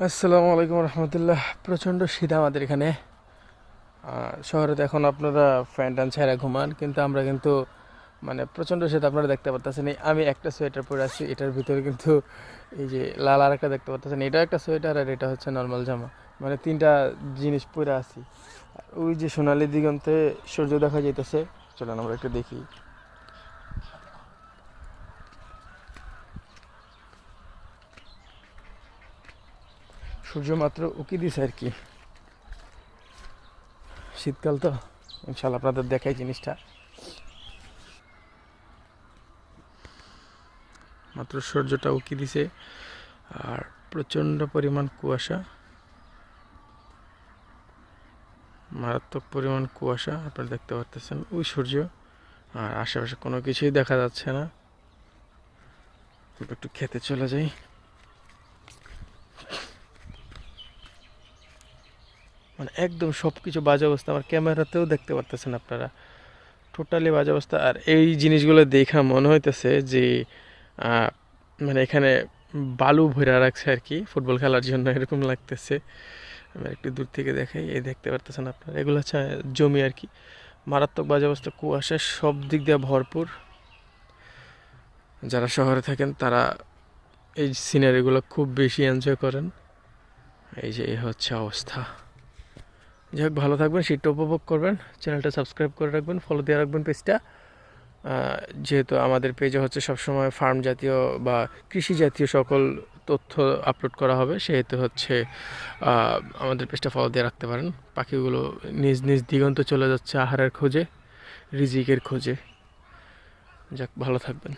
আসসালামু আলাইকুম রহমতুল্লাহ। প্রচণ্ড শীত আমাদের এখানে। শহরে তো এখন আপনারা ফ্যান ট্যান ছেড়ে ঘুমান, কিন্তু আমরা কিন্তু মানে প্রচণ্ড শীত আপনারা দেখতে পারতেছেন। আমি একটা সোয়েটার পরে আছি, এটার ভিতরে কিন্তু এই যে লাল আর একটা দেখতে পারতেছেন, এটা একটা সোয়েটার আর এটা হচ্ছে নর্মাল জামা। মানে তিনটা জিনিস পরে আছি। আর ওই যে সোনালি দিগন্তে সূর্য দেখা যাইতেছে, চলেন আমরা একটু দেখি। সূর্য মাত্র উকি দিছে আর কি। শীতকাল তো, ইনশাল্লাহ আপনাদের দেখাই জিনিসটা। মাত্র সূর্যটা উকি দিছে আর প্রচণ্ড পরিমাণ কুয়াশা, মারাত্মক পরিমাণ কুয়াশা আপনারা দেখতে পাচ্ছেন। ওই সূর্য আর আশেপাশে কোনো কিছুই দেখা যাচ্ছে না। একটু খেতে চলে যাই। মানে একদম সব কিছু বাজে অবস্থা, আমার ক্যামেরাতেও দেখতে পারতেছেন আপনারা, টোটালি বাজে অবস্থা। আর এই জিনিসগুলো দেখা মনে হইতেছে যে আহ, মানে এখানে বালু ভরে রাখছে আর কি ফুটবল খেলার জন্য, এরকম লাগতেছে। আমি একটু দূর থেকে দেখাই, এই দেখতে পারতেছেন আপনারা, এগুলো হচ্ছে জমি আর কি। মারাত্মক বাজে অবস্থা, কুয়াশা সব দিক দিয়ে ভরপুর। যারা শহরে থাকেন তারা এই সিনারিগুলো খুব বেশি এনজয় করেন। এই যে এই হচ্ছে অবস্থা। যাই হোক, ভালো থাকবেন, শীতটা উপভোগ করবেন, চ্যানেলটা সাবস্ক্রাইব করে রাখবেন, ফলো দিয়ে রাখবেন পেজটা। যেহেতু আমাদের পেজে হচ্ছে সবসময় ফার্ম জাতীয় বা কৃষি জাতীয় সকল তথ্য আপলোড করা হবে, সেহেতু হচ্ছে আমাদের পেজটা ফলো দিয়ে রাখতে পারেন। পাখিগুলো নিজ নিজ দিগন্ত চলে যাচ্ছে আহারের খোঁজে, রিজিকের খোঁজে। যাক, ভালো থাকবেন।